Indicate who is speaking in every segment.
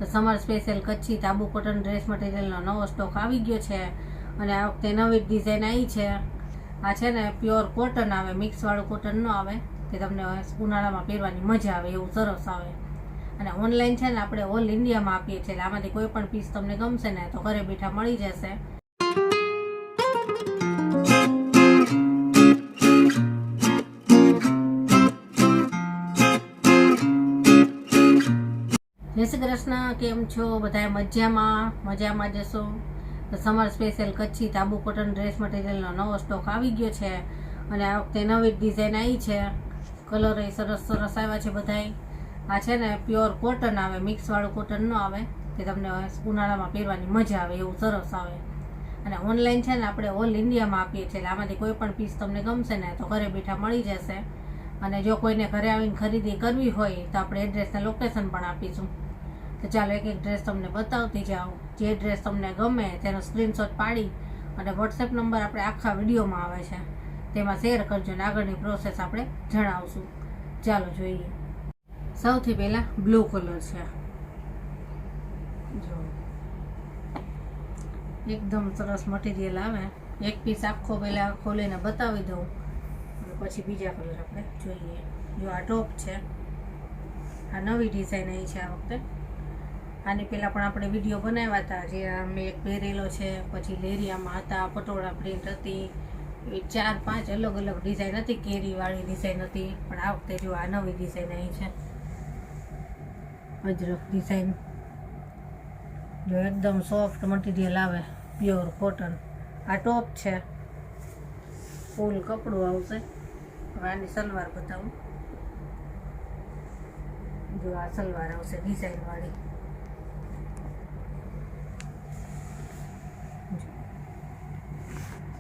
Speaker 1: તો summer special Kutchi તાબુ cotton dress મટીરિયલનો નવો સ્ટોક આવી ગયો છે અને આ વખતે નવી ડિઝાઇન આવી છે. આ છે ને પ્યોર કોટન આવે, મિક્સવાળું કોટન ન આવે કે તમને ઉનાળામાં પહેરવાની મજા આવે એવું સરસ આવે. અને ઓનલાઈન છે ને આપણે ઓલ ઇન્ડિયામાં આપીએ છીએ, એટલે આમાંથી કોઈ પણ પીસ તમને ગમશે ને તો ઘરે બેઠા મળી જશે. જય શ્રી કૃષ્ણ, કેમ છો બધા? મજામાં જશો. તો સમર સ્પેશિયલ કચ્છી તાબુ કોટન ડ્રેસ મટીરિયલનો નવો સ્ટોક આવી ગયો છે અને આ વખતે નવી ડિઝાઇન આવી છે. કલર એ સરસ સરસ આવ્યા છે બધાય. આ છે ને પ્યોર કોટન આવે, મિક્સવાળું કોટન ન આવે કે તમને ઉનાળામાં પહેરવાની મજા આવે એવું સરસ આવે. અને ઓનલાઈન છે ને આપણે ઓલ ઇન્ડિયામાં આપીએ છીએ, એટલે આમાંથી કોઈ પણ પીસ તમને ગમશે ને તો ઘરે બેઠા મળી જશે. અને જો કોઈને ઘરે આવીને ખરીદી કરવી હોય તો આપણે એડ્રેસને લોકેશન પણ આપીશું. તો ચાલો એક એક ડ્રેસ તમને બતાવતી જાઓ. જે ડ્રેસ તમને ગમે તેનો સ્ક્રીનશોટ પાડી અને વોટ્સએપ નંબર આપણે આખા વિડીયોમાં આવે છે તેમાં શેર કરજો અને આગળની પ્રોસેસ આપણે જણાવશું. ચાલો જોઈએ. સૌથી પહેલાં બ્લુ કલર છે. જો એકદમ સરસ મટીરિયલ આવે. એક પીસ આખો પહેલાં ખોલીને બતાવી દઉં અને પછી બીજા કલર આપણે જોઈએ. જો આ ટોપ છે, આ નવી ડિઝાઇન આવી છે આ વખતે. આની પહેલાં પણ આપણે વિડીયો બનાવ્યા હતા, જે મેં એક પહેરેલો છે, પછી લેરિયામાં હતા, પટોળા પ્રિન્ટ હતી, એવી 4-5 અલગ અલગ ડિઝાઇન હતી. કેરીવાળી ડિઝાઇન હતી, પણ આ વખતે જો આ નવી ડિઝાઇન આવી છે, અજરક ડિઝાઇન. જો એકદમ સોફ્ટ મટીરિયલ આવે, પ્યોર કોટન. આ ટોપ છે, ફૂલ કપડું આવશે. હવે આની સલવાર બતાવું. જો આ સલવાર આવશે ડિઝાઇનવાળી.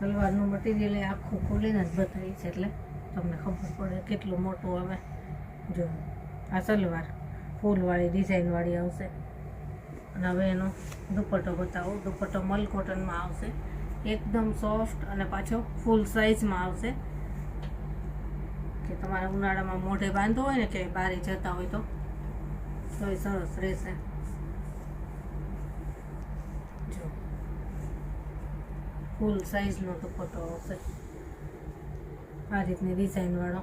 Speaker 1: સલવારનું મટીરિયલ એ આખું ખોલીને જ બતાવી છે, એટલે તમને ખબર પડે કેટલું મોટું આવે. જો આ સલવાર ફૂલવાળી ડિઝાઇનવાળી આવશે. અને હવે એનો દુપટ્ટો બતાવો. દુપટ્ટો મલ કોટનમાં આવશે, એકદમ સોફ્ટ અને પાછો ફૂલ સાઇઝમાં આવશે કે તમારે ઉનાળામાં મોઢે બાંધવો હોય ને કે બહાર જતા હોય તો એ સરસ રહેશે. જો ફૂલ સાઇઝનો દુપટ્ટો આવશે આ રીતની ડિઝાઇનવાળો.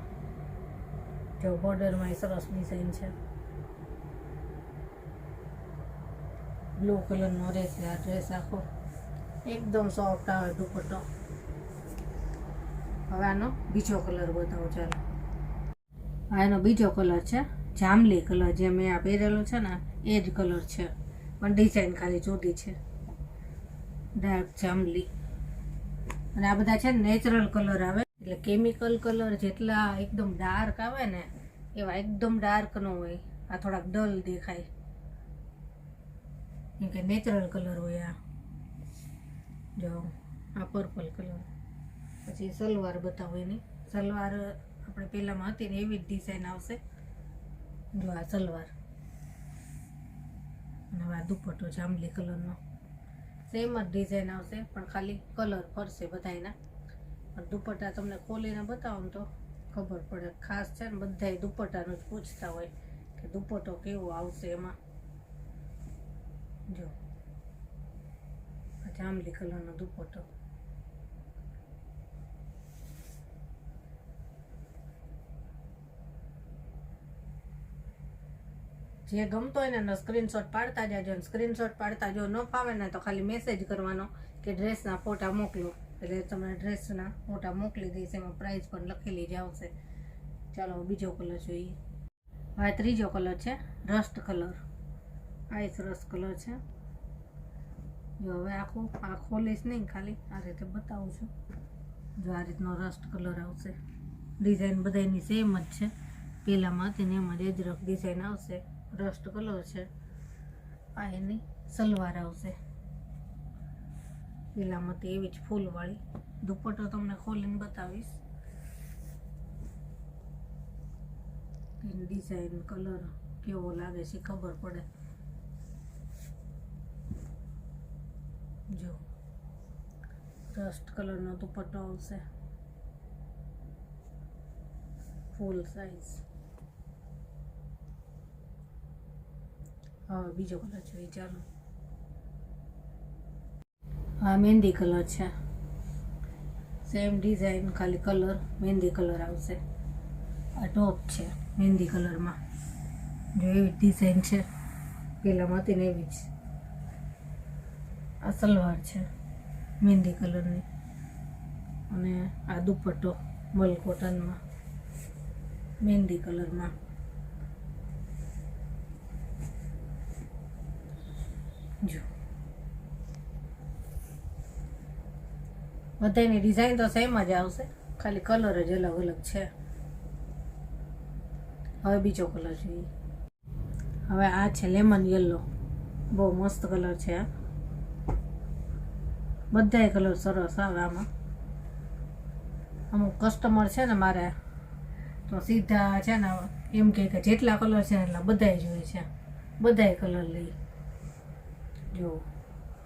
Speaker 1: જો બોર્ડરમાં સરસ ડિઝાઇન છે. બ્લુ કલરનો રહેશે આ ડ્રેસ આખો. એકદમ સોફ્ટ આવે દુપટ્ટો. હવે આનો બીજો કલર બતાવો. ચાલો, આ એનો બીજો કલર છે, જાંબલી કલર. જે મેં આ પહેરેલો છે ને એ જ કલર છે, પણ ડિઝાઇન ખાલી જુદી છે, ડાર્ક જાંબલી. અને આ બધા છે ને નેચરલ કલર આવે, એટલે કેમિકલ કલર જેટલા એકદમ ડાર્ક આવે ને એવા એકદમ ડાર્ક ન હોય. આ થોડાક ડલ દેખાય કેમ કે નેચરલ કલર હોય. આ જો આ પર્પલ કલર. પછી સલવાર બતાવો. એની સલવાર આપણે પહેલાંમાં હતી ને એવી જ ડિઝાઇન આવશે. જો આ સલવાર અને આ દુપટ્ટો જાંબલી કલરનો. સેમ જ ડિઝાઇન આવશે, પણ ખાલી કલર ફરશે બધાયના. પણ દુપટ્ટા તમને ખોલીને બતાવો ને તો ખબર પડે. ખાસ છે ને બધાય દુપટ્ટાનું જ પૂછતા હોય કે દુપટ્ટો કેવો આવશે એમાં. જો આ જાંબલી કલરનો દુપટ્ટો. જે ગમતો હોય ને એનો સ્ક્રીનશોટ પાડતા જાજો. સ્ક્રીનશોટ પાડતા જો ન ફાવે ને તો ખાલી મેસેજ કરવાનો કે ડ્રેસના ફોટા મોકલો, એટલે તમને ડ્રેસના ફોટા મોકલી દઈશ. એમાં પ્રાઇસ પણ લખેલી જ આવશે. ચાલો બીજો કલર જોઈએ. આ ત્રીજો કલર છે, રસ્ટ કલર. આ સરસ કલર છે. જો હવે આખું આ ખોલીશ નહીં, ખાલી આ રીતે બતાવું છું. જો આ રીતનો રસ્ટ કલર આવશે. ડિઝાઇન બધાની સેમ જ છે, પહેલાંમાં હતી ને એમાં જ અજરક ડિઝાઇન આવશે. રસ્ટ કલર છે. આ એની સલવાર આવશે. પહેલાંમાં એવી જ ફૂલવાળી. દુપટ્ટો તમને ખોલીને બતાવીશ. એની ડિઝાઇન કલર કેવો લાગે છે ખબર પડે. જો રસ્ટ કલરનો દુપટ્ટો આવશે, ફૂલ સાઇઝ. હવે બીજો કલર જોઈએ, ચાલો. હા, મહેંદી કલર છે. સેમ ડિઝાઇન, ખાલી કલર મહેંદી કલર આવશે. આ ટોપ છે મહેંદી કલરમાં, જો એવી ડિઝાઇન છે પેલામાં હતી ને એવી જ. આ સલવાર છે મહેંદી કલરની, અને આ દુપટ્ટો મલ કોટનમાં મહેંદી કલરમાં. જો બધાની ડિઝાઇન તો સેમ જ આવશે, ખાલી કલર જ અલગ અલગ છે. હવે બીજો કલર જોઈએ. હવે આ છે લેમન યલો, બહુ મસ્ત કલર છે. આ બધાય કલર સરસ આવે આમાં. અમુક કસ્ટમર છે ને મારે તો સીધા છે ને એમ કહે કે જેટલા કલર છે એટલા બધાય જોઈએ છે, બધાય કલર લઈ. જો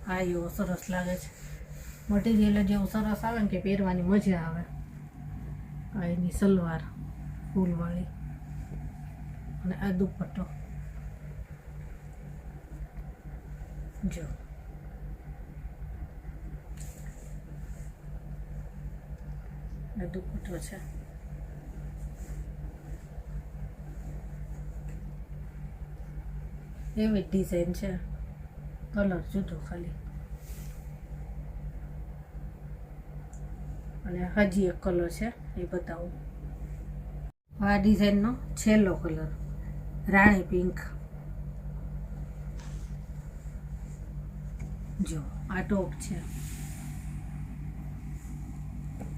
Speaker 1: આ એવો સરસ લાગે છે, મટીરિયલ જેવું સરસ આવે ને કે પહેરવાની મજા આવે. આ એની સલવાર ફૂલવાળી, અને આ દુપટ્ટો. જો આ દુપટ્ટો છે. એવી ડિઝાઇન છે, કલર જુદો ખાલી. અને હજી એક કલર છે એ બતાવું. આ ડિઝાઇનનો છેલ્લો કલર રાણી પિંક. જો આ ટોપ છે,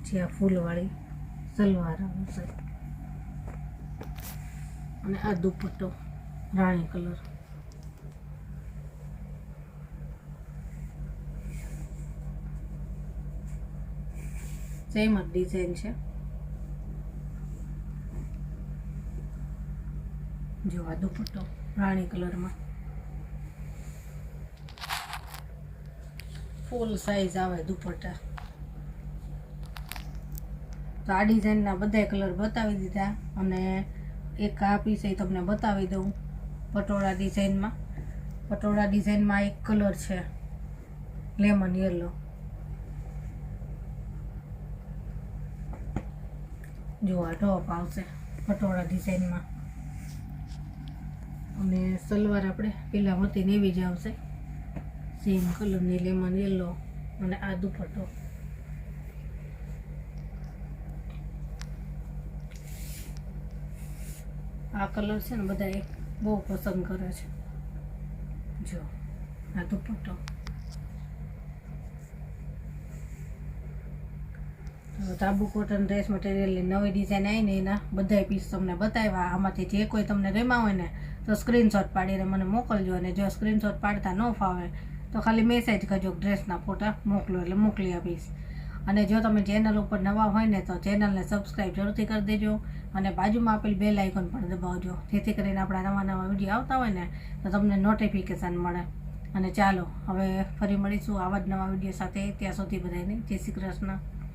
Speaker 1: જ્યાં ફૂલવાળી સલવાર આવશે, અને આ દુપટ્ટો રાણી કલર. સેમ જ ડિઝાઇન છે. જો આ દુપટ્ટો રાણી કલરમાં, ફૂલ સાઈઝ આવે દુપટ્ટા. તો આ ડિઝાઇનના બધા કલર બતાવી દીધા, અને એક આ પીસ એ તમને બતાવી દઉં પટોળા ડિઝાઇનમાં. પટોળા ડિઝાઇનમાં એક કલર છે લેમન યલો. જો આ ટોપ આવશે પટોળા ડિઝાઇનમાં, અને સલવાર આપણે પેલા હતી ને એવી જ આવશે, સેમ કલરની લેમન યલો. અને આ દુપટ્ટો. આ કલર છે ને બધા બહુ પસંદ કરે છે. જો આ દુપટ્ટો. તાબુ કોટન ડ્રેસ મટીરિયલની નવી ડિઝાઇન આવીને એના બધા પીસ તમને બતાવ્યા. આમાંથી જે કોઈ તમને ગમ્યા હોય ને તો સ્ક્રીનશોટ પાડીને મને મોકલજો, અને જો સ્ક્રીનશોટ પાડતા ન ફાવે તો ખાલી મેસેજ કરજો, ડ્રેસના ફોટા મોકલો એટલે મોકલી આપીશ. અને જો તમે ચેનલ ઉપર નવા હોય ને તો ચેનલને સબસ્ક્રાઈબ જરૂરથી કરી દેજો, અને બાજુમાં આપેલ બેલ આઇકોન પણ દબાવજો, જેથી કરીને આપણા નવા નવા વિડીયો આવતા હોય ને તો તમને નોટિફિકેશન મળે. અને ચાલો હવે ફરી મળીશું આવા જ નવા વિડીયો સાથે. ત્યાં સુધી બધાને જય શ્રી કૃષ્ણ.